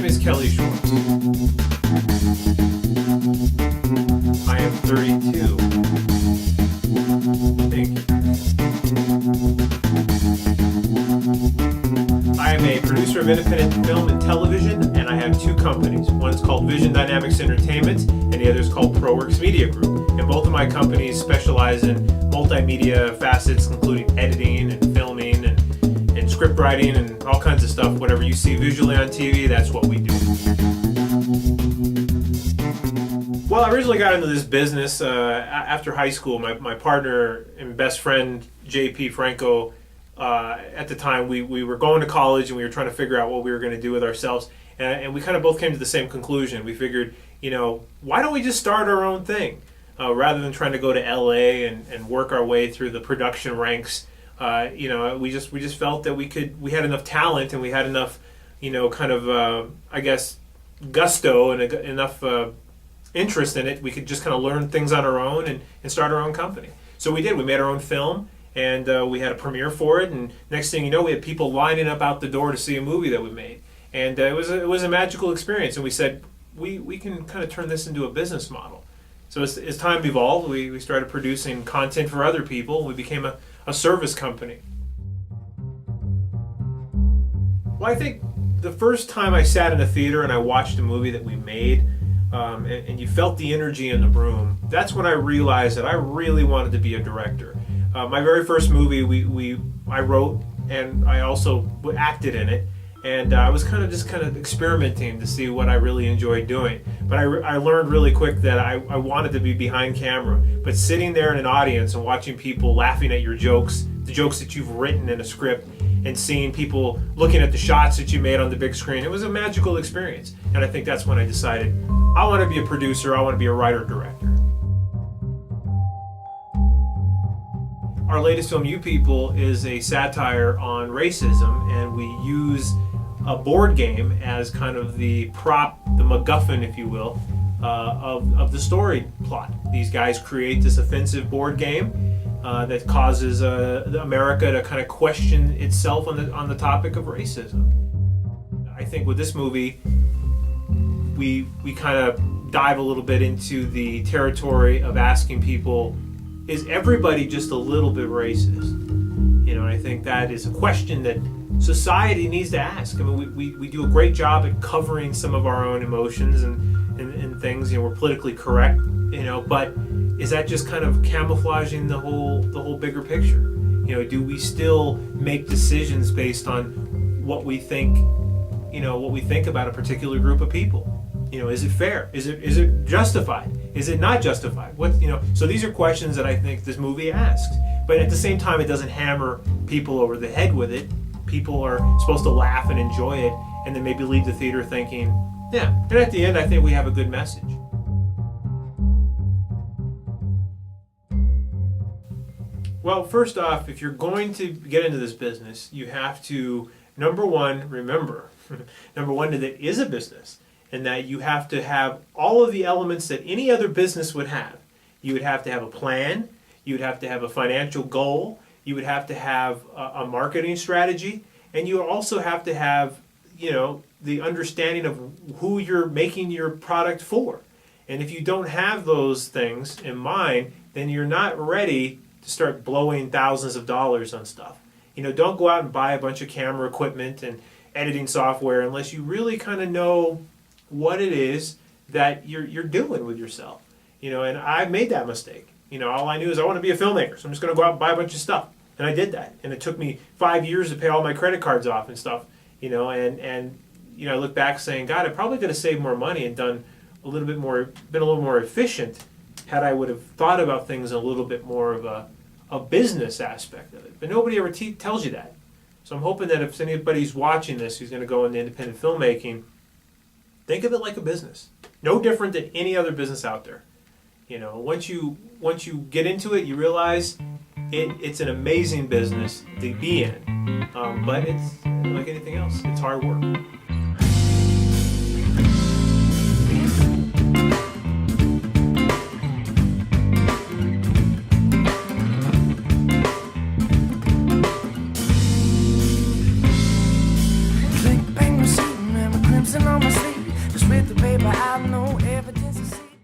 name is Kelly Shore. I am 32. Thank you. I am a producer of independent film and television, and I have two companies. One is called Vision Dynamics Entertainment, and the other is called ProWorks Media Group. And both of my companies specialize in multimedia facets, including editing and filming and script writing and all kinds of stuff. Whatever you see visually on TV, that's what we do. Well, I originally got into this business after high school. My partner and best friend, J.P. Franco, at the time, we were going to college and we were trying to figure out what we were going to do with ourselves. And we kind of both came to the same conclusion. We figured, why don't we just start our own thing? Rather than trying to go to L.A. and work our way through the production ranks. We just felt that we had enough talent and we had enough, gusto and enough interest in it. We could just kind of learn things on our own and start our own company. So we did. We made our own film, and we had a premiere for it. And next thing you know, we had people lining up out the door to see a movie that we made. And it was a magical experience. And we said we can kind of turn this into a business model. So as time evolved, we started producing content for other people. We became a service company. Well, I think the first time I sat in a theater and I watched a movie that we made, and you felt the energy in the room, that's when I realized that I really wanted to be a director. My very first movie, I wrote, and I also acted in it. And I was kind of experimenting to see what I really enjoyed doing. But I learned really quick that I wanted to be behind camera. But sitting there in an audience and watching people laughing at your jokes, the jokes that you've written in a script, and seeing people looking at the shots that you made on the big screen, it was a magical experience. And I think that's when I decided, I want to be a producer, I want to be a writer-director. Our latest film, You People, is a satire on racism, and we use a board game as kind of the prop, the MacGuffin, if you will, of the story plot. These guys create this offensive board game that causes America to kind of question itself on the topic of racism. I think with this movie, we kind of dive a little bit into the territory of asking people, is everybody just a little bit racist? I think that is a question that society needs to ask. I mean, we do a great job at covering some of our own emotions and things. We're politically correct, but is that just kind of camouflaging the whole bigger picture? Do we still make decisions based on what we think, about a particular group of people? Is it fair? Is it justified? Is it not justified? So these are questions that I think this movie asks. But at the same time, it doesn't hammer people over the head with it. People are supposed to laugh and enjoy it, and then maybe leave the theater thinking, yeah. And at the end, I think we have a good message. Well, first off, if you're going to get into this business, you have to, number one, remember, that it is a business, and that you have to have all of the elements that any other business would have. You would have to have a plan. You would have to have a financial goal. You would have to have a marketing strategy, and you also have to have, the understanding of who you're making your product for. And if you don't have those things in mind, then you're not ready to start blowing thousands of dollars on stuff. Don't go out and buy a bunch of camera equipment and editing software unless you really kind of know what it is that you're doing with yourself. And I made that mistake. All I knew is I want to be a filmmaker, so I'm just going to go out and buy a bunch of stuff. And I did that. And it took me 5 years to pay all my credit cards off and stuff, I look back saying, God, I probably could have saved more money and done been a little more efficient had I would have thought about things in a little bit more of a business aspect of it. But nobody ever tells you that. So I'm hoping that if anybody's watching this who's going to go into independent filmmaking, think of it like a business. No different than any other business out there. Once you get into it, you realize it's an amazing business to be in. But it's like anything else. It's hard work. Click, bang, receiving, and my crimson on my with the paper, I have no evidence to see.